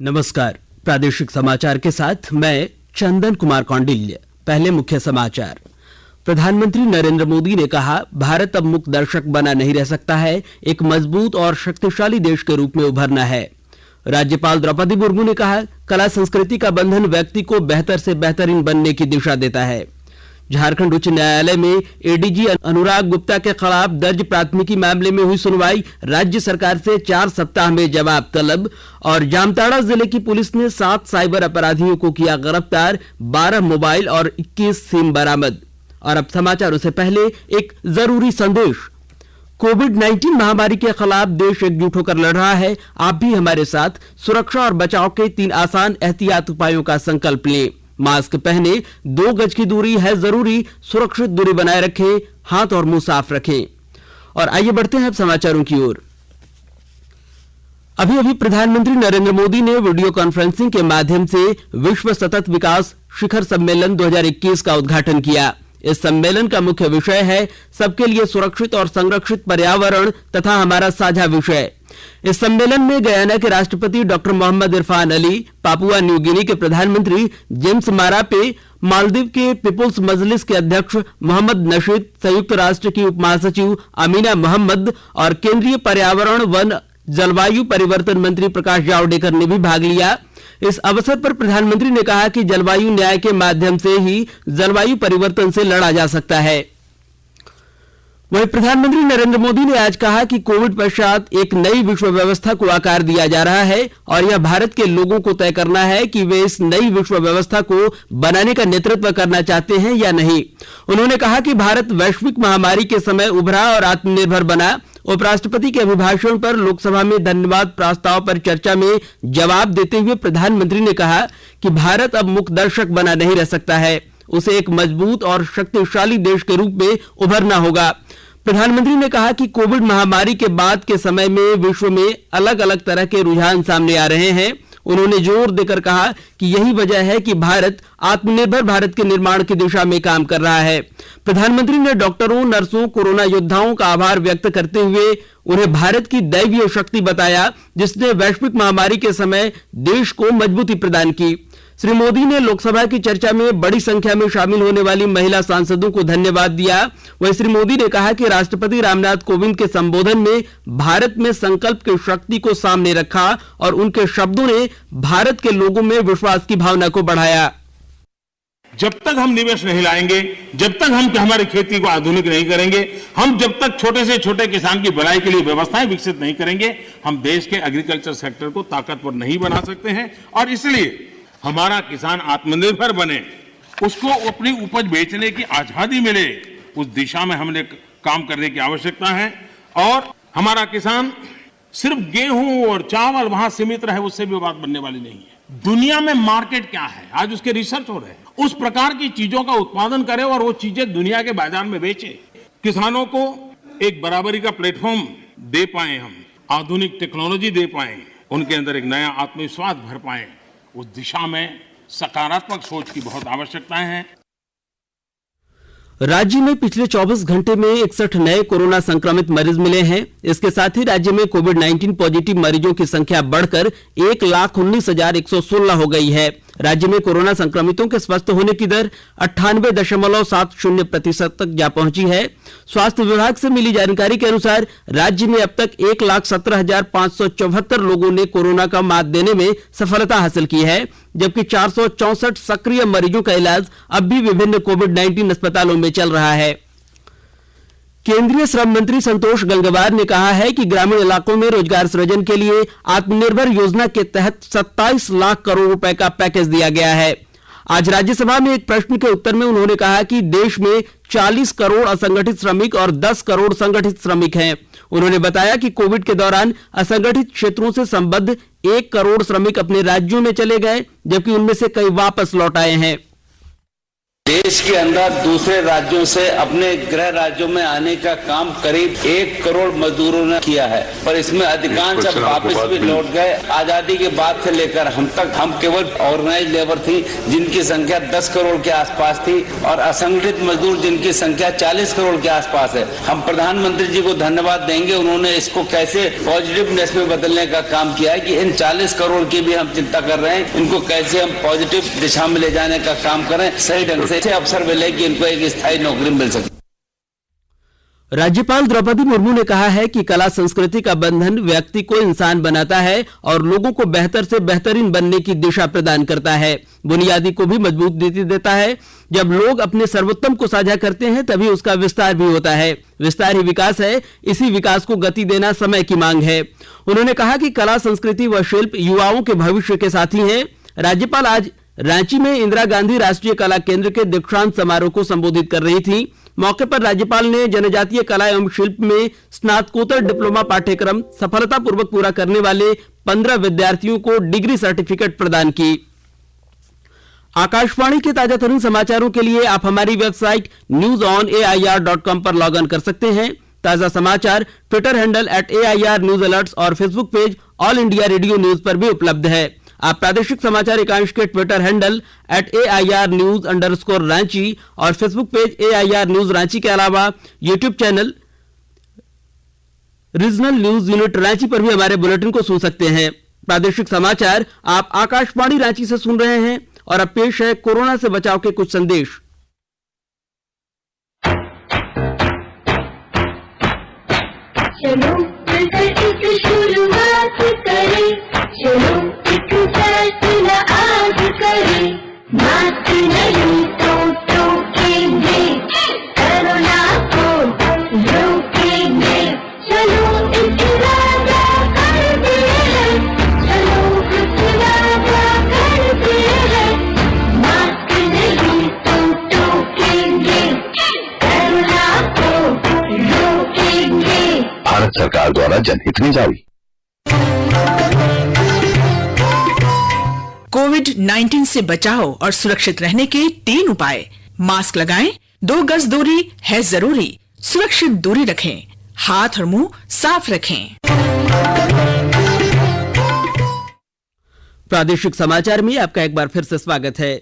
नमस्कार, प्रादेशिक समाचार के साथ मैं चंदन कुमार कौंडिल्य। पहले मुख्य समाचार। प्रधानमंत्री नरेंद्र मोदी ने कहा, भारत अब मूक दर्शक बना नहीं रह सकता है, एक मजबूत और शक्तिशाली देश के रूप में उभरना है। राज्यपाल द्रौपदी मुर्मू ने कहा, कला संस्कृति का बंधन व्यक्ति को बेहतर से बेहतरीन बनने की दिशा देता है। झारखंड उच्च न्यायालय में एडीजी अनुराग गुप्ता के खिलाफ दर्ज प्राथमिकी मामले में हुई सुनवाई। राज्य सरकार से 4 सप्ताह में जवाब तलब। और जामताड़ा जिले की पुलिस ने 7 साइबर अपराधियों को किया गिरफ्तार, 12 मोबाइल और 21 सिम बरामद। और अब समाचारों से पहले एक जरूरी संदेश। कोविड-19 महामारी के खिलाफ देश एकजुट होकर लड़ रहा है। आप भी हमारे साथ सुरक्षा और बचाव के 3 आसान एहतियात उपायों का संकल्प लें। मास्क पहने, 2 गज की दूरी है जरूरी, सुरक्षित दूरी बनाए रखें, हाथ और मुंह साफ रखें। और आइए बढ़ते हैं अब समाचारों की ओर। अभी प्रधानमंत्री नरेंद्र मोदी ने वीडियो कॉन्फ्रेंसिंग के माध्यम से विश्व सतत विकास शिखर सम्मेलन 2021 का उद्घाटन किया। इस सम्मेलन का मुख्य विषय है सबके लिए सुरक्षित और संरक्षित पर्यावरण तथा हमारा साझा विषय। इस सम्मेलन में गयाना के राष्ट्रपति doctor Mohamed Irfaan Ali, Papua New Guinea के प्रधानमंत्री जेम्स मारापे, मालदीव के पीपुल्स मजलिस के अध्यक्ष मोहम्मद नशीद, संयुक्त राष्ट्र की उप महासचिव अमीना मोहम्मद और केंद्रीय पर्यावरण वन जलवायु परिवर्तन मंत्री प्रकाश जावड़ेकर ने भी भाग लिया। इस अवसर पर प्रधानमंत्री ने कहा कि जलवायु न्याय के माध्यम से ही जलवायु परिवर्तन से लड़ा जा सकता है। वहीं प्रधानमंत्री नरेंद्र मोदी ने आज कहा कि कोविड पश्चात एक नई विश्व व्यवस्था को आकार दिया जा रहा है और यह भारत के लोगों को तय करना है कि वे इस नई विश्व व्यवस्था को बनाने का नेतृत्व करना चाहते हैं या नहीं। उन्होंने कहा कि भारत वैश्विक महामारी के समय उभरा और आत्मनिर्भर बना। उपराष्ट्रपति के अभिभाषण पर लोकसभा में धन्यवाद प्रस्ताव पर चर्चा में जवाब देते हुए प्रधानमंत्री ने कहा कि भारत अब मूक दर्शक बना नहीं रह सकता है, उसे एक मजबूत और शक्तिशाली देश के रूप में उभरना होगा। प्रधानमंत्री ने कहा कि कोविड महामारी के बाद के समय में विश्व में अलग अलग तरह के रुझान सामने आ रहे हैं। उन्होंने जोर देकर कहा कि यही वजह है कि भारत आत्मनिर्भर भारत के निर्माण की दिशा में काम कर रहा है। प्रधानमंत्री ने डॉक्टरों, नर्सों, कोरोना योद्धाओं का आभार व्यक्त करते हुए उन्हें भारत की दैवीय शक्ति बताया, जिसने वैश्विक महामारी के समय देश को मजबूती प्रदान की। श्री मोदी ने लोकसभा की चर्चा में बड़ी संख्या में शामिल होने वाली महिला सांसदों को धन्यवाद दिया। वहीं श्री मोदी ने कहा कि राष्ट्रपति रामनाथ कोविंद के संबोधन में भारत में संकल्प की शक्ति को सामने रखा और उनके शब्दों ने भारत के लोगों में विश्वास की भावना को बढ़ाया। जब तक हम निवेश नहीं लाएंगे, जब तक हम हमारी खेती को आधुनिक नहीं करेंगे, हम जब तक छोटे से छोटे किसान की भलाई के लिए व्यवस्थाएं विकसित नहीं करेंगे, हम देश के एग्रीकल्चर सेक्टर को ताकतवर नहीं बना सकते हैं। और इसलिए हमारा किसान आत्मनिर्भर बने, उसको अपनी उपज बेचने की आजादी मिले, उस दिशा में हमने काम करने की आवश्यकता है। और हमारा किसान सिर्फ गेहूं और चावल वहां सीमित रहे, उससे भी बात बनने वाली नहीं है। दुनिया में मार्केट क्या है, आज उसके रिसर्च हो रहे हैं। उस प्रकार की चीजों का उत्पादन करे और वो चीजें दुनिया के बाजार में बेचे। किसानों को एक बराबरी का प्लेटफॉर्म दे पाए, हम आधुनिक टेक्नोलॉजी दे पाए, उनके अंदर एक नया आत्मविश्वास भर पाए, उस दिशा में सकारात्मक सोच की बहुत आवश्यकता है। राज्य में पिछले 24 घंटे में 61 नए कोरोना संक्रमित मरीज मिले हैं। इसके साथ ही राज्य में कोविड-19 पॉजिटिव मरीजों की संख्या बढ़कर 1,19,116 हो गई है। राज्य में कोरोना संक्रमितों के स्वस्थ होने की दर 98.70% तक जा पहुंची है। स्वास्थ्य विभाग से मिली जानकारी के अनुसार राज्य में अब तक 1,17,574 लोगों ने कोरोना का मात देने में सफलता हासिल की है, जबकि 464 सक्रिय मरीजों का इलाज अब भी विभिन्न कोविड-19 अस्पतालों में चल रहा है। केंद्रीय श्रम मंत्री संतोष गंगवार ने कहा है कि ग्रामीण इलाकों में रोजगार सृजन के लिए आत्मनिर्भर योजना के तहत 27 लाख करोड़ रुपए का पैकेज दिया गया है। आज राज्यसभा में एक प्रश्न के उत्तर में उन्होंने कहा कि देश में 40 करोड़ असंगठित श्रमिक और 10 करोड़ संगठित श्रमिक हैं। उन्होंने बताया कि कोविड के दौरान असंगठित क्षेत्रों से संबद्ध 1 करोड़ श्रमिक अपने राज्यों में चले गए, जबकि उनमें से कई वापस लौट आए हैं। देश के अंदर दूसरे राज्यों से अपने गृह राज्यों में आने का काम करीब 1 करोड़ मजदूरों ने किया है, पर इसमें अधिकांश अब वापस भी लौट गए। आजादी के बाद से लेकर हम तक हम केवल ऑर्गेनाइज लेबर थी जिनकी संख्या 10 करोड़ के आसपास थी और असंगठित मजदूर जिनकी संख्या 40 करोड़ के आसपास है। हम प्रधानमंत्री जी को धन्यवाद देंगे, उन्होंने इसको कैसे पॉजिटिवनेस में बदलने का काम किया है कि इन 40 करोड़ की भी हम चिंता कर रहे हैं, इनको कैसे हम पॉजिटिव दिशा में ले जाने का काम करें, सही ढंग से अवसर मिले कि इनको एक स्थायी नौकरी मिल सके। राज्यपाल द्रौपदी मुर्मू ने कहा है कि कला संस्कृति का बंधन व्यक्ति को इंसान बनाता है और लोगों को बेहतर से बेहतरीन बनने की दिशा प्रदान करता है, बुनियादी को भी मजबूती देता है। जब लोग अपने सर्वोत्तम को साझा करते हैं तभी उसका विस्तार भी होता है। विस्तार ही विकास है, इसी विकास को गति देना समय की मांग है। उन्होंने कहा कि कला संस्कृति व शिल्प युवाओं के भविष्य के साथी हैं। राज्यपाल आज रांची में इंदिरा गांधी राष्ट्रीय कला केंद्र के दीक्षांत समारोह को संबोधित कर रही थी। मौके पर राज्यपाल ने जनजातीय कला एवं शिल्प में स्नातकोत्तर डिप्लोमा पाठ्यक्रम सफलतापूर्वक पूरा करने वाले 15 विद्यार्थियों को डिग्री सर्टिफिकेट प्रदान की। आकाशवाणी के ताजा तरीन समाचारों के लिए आप हमारी वेबसाइट newsonair.com पर लॉग इन कर सकते हैं। ताजा समाचार Twitter handle @AIR news alerts और Facebook page all India radio news पर भी उपलब्ध है। आप प्रादेशिक समाचार एकांश के ट्विटर हैंडल @AIR news_रांची और Facebook page AIR news Ranchi के अलावा YouTube channel regional news unit Ranchi पर भी हमारे बुलेटिन को सुन सकते हैं। प्रादेशिक समाचार आप आकाशवाणी रांची से सुन रहे हैं और अब पेश है कोरोना से बचाव के कुछ संदेश। चलो मिलकर एक शुरुआत करें, चलो एक फैसला आज करें, मास्क नहीं तो टोकेंगे, कोरोना को रोकेंगे, चलो एक वादा करते हैं, चलो एक वादा करते हैं, मास्क नहीं तो टोकेंगे, कोरोना को रोकेंगे। भारत सरकार द्वारा जनहित में जारी। कोविड-19 से बचाव और सुरक्षित रहने के 3 उपाय। मास्क लगाएं, 2 गज दूरी है जरूरी, सुरक्षित दूरी रखें, हाथ और मुंह साफ रखें। प्रादेशिक समाचार में आपका एक बार फिर से स्वागत है।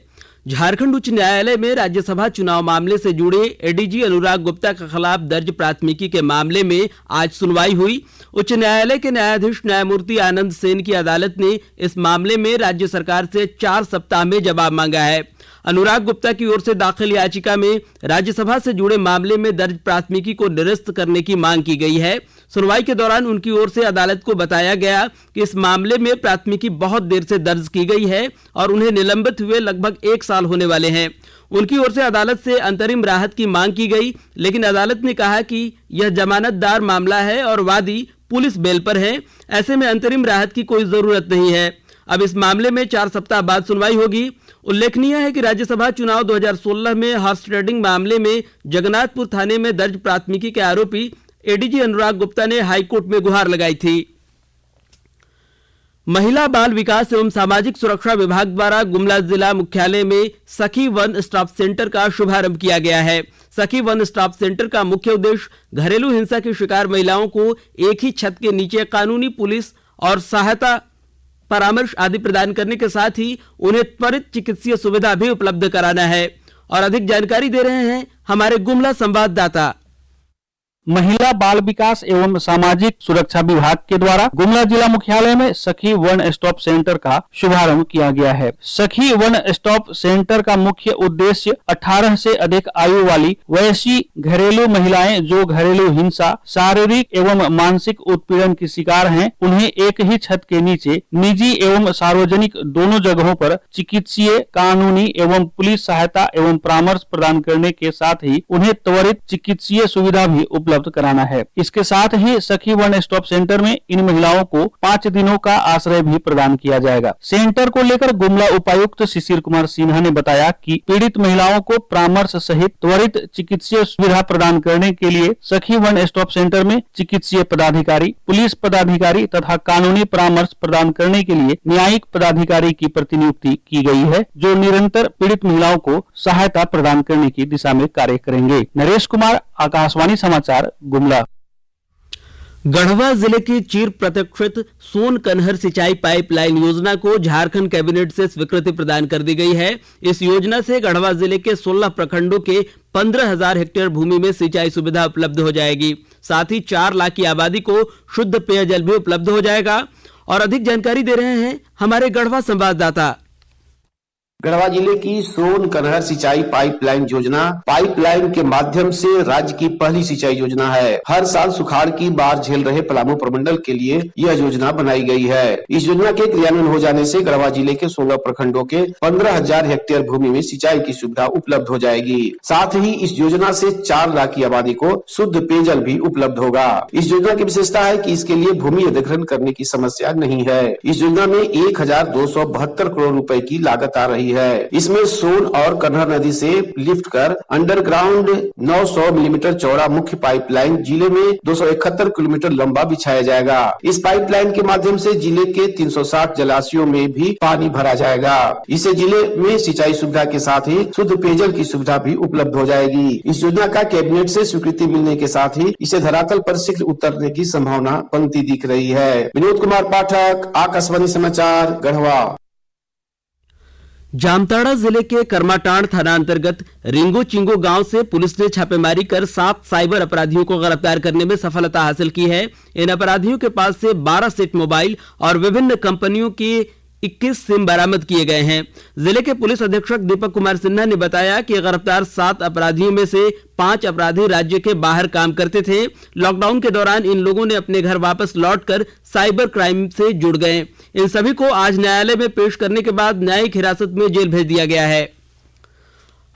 झारखंड उच्च न्यायालय में राज्यसभा चुनाव मामले से जुड़े एडीजी अनुराग गुप्ता के खिलाफ दर्ज प्राथमिकी के मामले में आज सुनवाई हुई। उच्च न्यायालय के न्यायाधीश न्यायमूर्ति आनंद सेन की अदालत ने इस मामले में राज्य सरकार से 4 सप्ताह में जवाब मांगा है। अनुराग गुप्ता की ओर से दाखिल याचिका में राज्यसभा से जुड़े मामले में दर्ज प्राथमिकी को निरस्त करने की मांग की गई है। सुनवाई के दौरान उनकी ओर से अदालत को बताया गया कि इस मामले में प्राथमिकी बहुत देर से दर्ज की गई है और उन्हें निलंबित हुए लगभग 1 साल होने वाले हैं। उनकी ओर से अदालत से अंतरिम राहत की मांग की गई, लेकिन अदालत ने कहा कि यह जमानतदार मामला है और वादी पुलिस बेल पर है, ऐसे में अंतरिम राहत की कोई जरूरत नहीं है। अब इस मामले में 4 सप्ताह बाद सुनवाई होगी। उल्लेखनीय है कि राज्यसभा चुनाव 2016 में हॉर्स ट्रेडिंग मामले में जगन्नाथपुर थाने में दर्ज प्राथमिकी के आरोपी एडीजी अनुराग गुप्ता ने हाईकोर्ट में गुहार लगाई थी। महिला बाल विकास एवं सामाजिक सुरक्षा विभाग द्वारा गुमला जिला मुख्यालय में सखी वन स्टॉप सेंटर का शुभारंभ किया गया है। सखी वन स्टॉप सेंटर का मुख्य उद्देश्य घरेलू हिंसा की शिकार महिलाओं को एक ही छत के नीचे कानूनी, पुलिस और सहायता, परामर्श आदि प्रदान करने के साथ ही उन्हें त्वरित चिकित्सीय सुविधा भी उपलब्ध कराना है। और अधिक जानकारी दे रहे हैं हमारे गुमला संवाददाता। महिला बाल विकास एवं सामाजिक सुरक्षा विभाग के द्वारा गुमला जिला मुख्यालय में सखी वन स्टॉप सेंटर का शुभारंभ किया गया है। सखी वन स्टॉप सेंटर का मुख्य उद्देश्य 18 से अधिक आयु वाली वैसी घरेलू महिलाएं जो घरेलू हिंसा, शारीरिक एवं मानसिक उत्पीड़न की शिकार हैं, उन्हें एक ही छत के नीचे निजी एवं सार्वजनिक दोनों जगहों पर चिकित्सीय, कानूनी एवं पुलिस सहायता एवं परामर्श प्रदान करने के साथ ही उन्हें त्वरित चिकित्सीय सुविधा भी उपलब्ध कराना है। इसके साथ ही सखी वन स्टॉप सेंटर में इन महिलाओं को 5 दिनों का आश्रय भी प्रदान किया जाएगा। सेंटर को लेकर गुमला उपायुक्त शिशिर कुमार सिन्हा ने बताया कि पीड़ित महिलाओं को परामर्श सहित त्वरित चिकित्सीय सुविधा प्रदान करने के लिए सखी वन स्टॉप सेंटर में चिकित्सीय पदाधिकारी, पुलिस पदाधिकारी तथा कानूनी परामर्श प्रदान करने के लिए न्यायिक पदाधिकारी की प्रतिनियुक्ति की गई है, जो निरंतर पीड़ित महिलाओं को सहायता प्रदान करने की दिशा में कार्य करेंगे। नरेश कुमार, आकाशवाणी समाचार, गुमला। गढ़वा जिले की चिर प्रतीक्षित सोन कन्हर सिंचाई पाइपलाइन योजना को झारखंड कैबिनेट से स्वीकृति प्रदान कर दी गई है। इस योजना से गढ़वा जिले के 16 प्रखंडों के 15,000 हेक्टेयर भूमि में सिंचाई सुविधा उपलब्ध हो जाएगी। साथ ही 4 लाख की आबादी को शुद्ध पेयजल भी उपलब्ध हो जाएगा। और अधिक जानकारी दे रहे हैं हमारे गढ़वा संवाददाता। गढ़वा जिले की सोन कन्हर सिंचाई पाइपलाइन योजना पाइपलाइन के माध्यम से राज्य की पहली सिंचाई योजना है। हर साल सुखाड़ की बाढ़ झेल रहे पलामू प्रमंडल के लिए यह योजना बनाई गई है। इस योजना के क्रियान्वयन हो जाने से गढ़वा जिले के 16 प्रखंडों के 15,000 हेक्टेयर भूमि में सिंचाई की सुविधा उपलब्ध हो जाएगी। साथ ही इस योजना से 4 लाख की आबादी को शुद्ध पेयजल भी उपलब्ध होगा। इस योजना की विशेषता है कि इसके लिए भूमि अधिग्रहण करने की समस्या नहीं है। इस योजना में 1,272 करोड़ रुपए की लागत आ रही है। इसमें सोन और कन्हर नदी से लिफ्ट कर अंडरग्राउंड 900 मिलीमीटर चौड़ा मुख्य पाइपलाइन जिले में 271 किलोमीटर लंबा बिछाया जाएगा। इस पाइपलाइन के माध्यम से जिले के 360 जलाशयों में भी पानी भरा जाएगा। इससे जिले में सिंचाई सुविधा के साथ ही शुद्ध पेयजल की सुविधा भी उपलब्ध हो जाएगी। इस योजना का कैबिनेट से स्वीकृति मिलने के साथ ही इसे धरातल पर शीघ्र उतरने की संभावना बनती दिख रही है। विनोद कुमार पाठक, आकाशवाणी समाचार, गढ़वा। जामताड़ा जिले के करमाटांड़ थाना अंतर्गत रिंगो चिंगो गांव से पुलिस ने छापेमारी कर 7 साइबर अपराधियों को गिरफ्तार करने में सफलता हासिल की है। इन अपराधियों के पास से 12 सेट मोबाइल और विभिन्न कंपनियों की 21 सिम बरामद किए गए हैं। जिले के पुलिस अधीक्षक दीपक कुमार सिन्हा ने बताया कि गिरफ्तार 7 अपराधियों में से 5 अपराधी राज्य के बाहर काम करते थे। लॉकडाउन के दौरान इन लोगों ने अपने घर वापस लौटकर साइबर क्राइम से जुड़ गए। इन सभी को आज न्यायालय में पेश करने के बाद न्यायिक हिरासत में जेल भेज दिया गया है।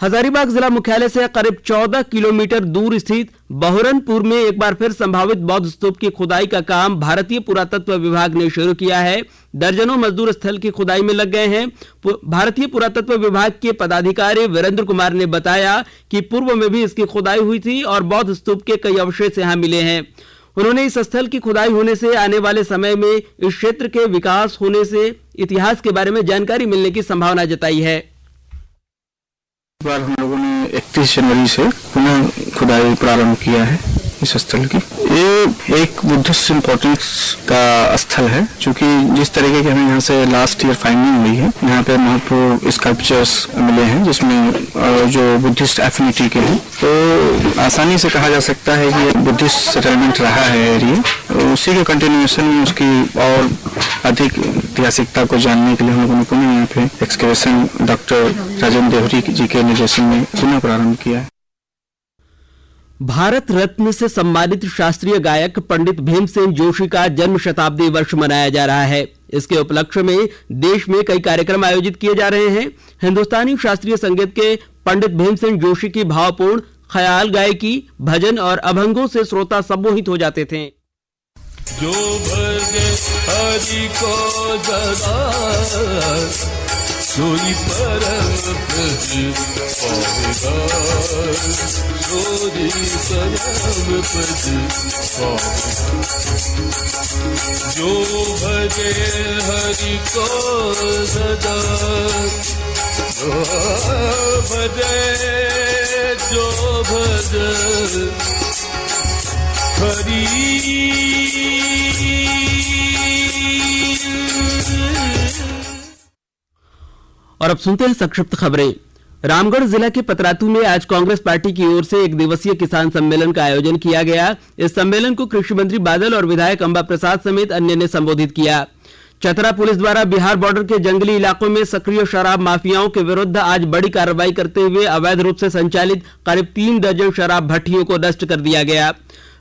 हजारीबाग जिला मुख्यालय से करीब 14 किलोमीटर दूर स्थित बहुरनपुर में एक बार फिर संभावित बौद्ध स्तूप की खुदाई का काम भारतीय पुरातत्व विभाग ने शुरू किया है। दर्जनों मजदूर स्थल की खुदाई में लग गए हैं। भारतीय पुरातत्व विभाग के पदाधिकारी वीरेंद्र कुमार ने बताया कि पूर्व में भी इसकी खुदाई हुई थी और बौद्ध स्तूप के कई अवशेष यहां मिले हैं। उन्होंने इस स्थल की खुदाई होने से आने वाले समय में इस क्षेत्र के विकास होने से इतिहास के बारे में जानकारी मिलने की संभावना जताई है। इस बार हम लोगों ने 31 जनवरी से पुनः खुदाई प्रारंभ किया है इस स्थल की। ये एक बुद्धिस्ट इम्पोर्टेंस का स्थल है, क्योंकि जिस तरीके के हमें यहाँ से लास्ट ईयर फाइंडिंग हुई है, यहाँ पे महत्वपूर्ण स्कल्पचर्स मिले हैं जिसमें जो बुद्धिस्ट एफिनिटी के हैं, तो आसानी से कहा जा सकता है कि बुद्धिस्ट सेटलमेंट रहा है एरिया। उसी के कंटिन्यूएशन में उसकी और अधिक ऐतिहासिकता को जानने के लिए हम लोगों ने पुनः यहाँ पे एक्सकेवेशन डॉक्टर राजेंद्र देवरी जी के निर्देशन में पुनः प्रारंभ किया है। भारत रत्न से सम्मानित शास्त्रीय गायक पंडित भीमसेन जोशी का जन्म शताब्दी वर्ष मनाया जा रहा है। इसके उपलक्ष्य में देश में कई कार्यक्रम आयोजित किए जा रहे हैं। हिंदुस्तानी शास्त्रीय संगीत के पंडित भीमसेन जोशी की भावपूर्ण ख्याल गायकी, भजन और अभंगों से श्रोता सम्मोहित हो जाते थे। जो भजे हरि को सदा सोई परम पद पावेगा, सोई परम पद पावेगा। जो भजे हरि को सदा जो भजे हरि। और अब सुनते हैं संक्षिप्त खबरें। रामगढ़ जिला के पतरातू में आज कांग्रेस पार्टी की ओर से 1 दिवसीय किसान सम्मेलन का आयोजन किया गया। इस सम्मेलन को कृषि मंत्री बादल और विधायक अंबा प्रसाद समेत अन्य ने संबोधित किया। चतरा पुलिस द्वारा बिहार बॉर्डर के जंगली इलाकों में सक्रिय शराब माफियाओं के विरुद्ध आज बड़ी कार्रवाई करते हुए अवैध रूप से संचालित करीब 3 दर्जन शराब भट्टियों को नष्ट कर दिया गया।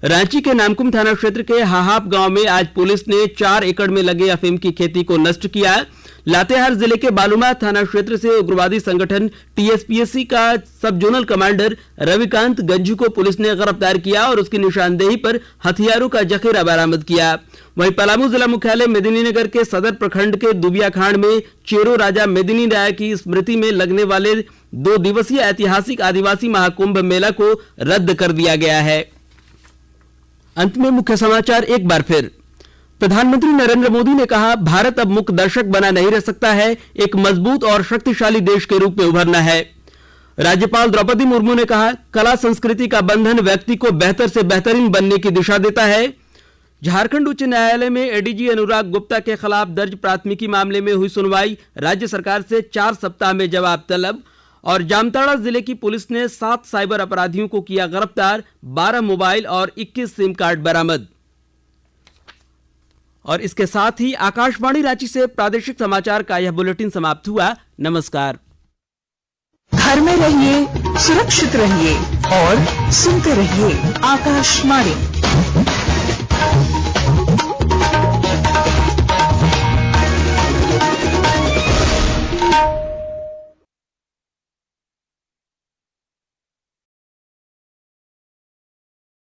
रांची के नामकुम थाना क्षेत्र के हाहाप गांव में आज पुलिस ने 4 एकड़ में लगे अफीम की खेती को नष्ट किया। लातेहार जिले के बालूमाथ थाना क्षेत्र से उग्रवादी संगठन टीएसपीएससी का सब जोनल कमांडर रविकांत गंजू को पुलिस ने गिरफ्तार किया और उसकी निशानदेही पर हथियारों का जखीरा बरामद किया। वहीं पलामू जिला मुख्यालय मेदिनीनगर के सदर प्रखंड के दुबिया खांड में चेरो राजा मेदिनी राय की स्मृति में लगने वाले 2 दिवसीय ऐतिहासिक आदिवासी महाकुंभ मेला को रद्द कर दिया गया है। अंत में मुख्य समाचार एक बार फिर। प्रधानमंत्री नरेंद्र मोदी ने कहा, भारत अब मूक दर्शक बना नहीं रह सकता है, एक मजबूत और शक्तिशाली देश के रूप में उभरना है। राज्यपाल द्रौपदी मुर्मू ने कहा, कला संस्कृति का बंधन व्यक्ति को बेहतर से बेहतरीन बनने की दिशा देता है। झारखंड उच्च न्यायालय में एडीजी अनुराग गुप्ता के खिलाफ दर्ज प्राथमिकी मामले में हुई सुनवाई, राज्य सरकार से 4 सप्ताह में जवाब तलब। और जामताड़ा जिले की पुलिस ने 7 साइबर अपराधियों को किया गिरफ्तार, 12 मोबाइल और 21 सिम कार्ड बरामद। और इसके साथ ही आकाशवाणी रांची से प्रादेशिक समाचार का यह बुलेटिन समाप्त हुआ। नमस्कार। घर में रहिए, सुरक्षित रहिए और सुनते रहिए आकाशवाणी।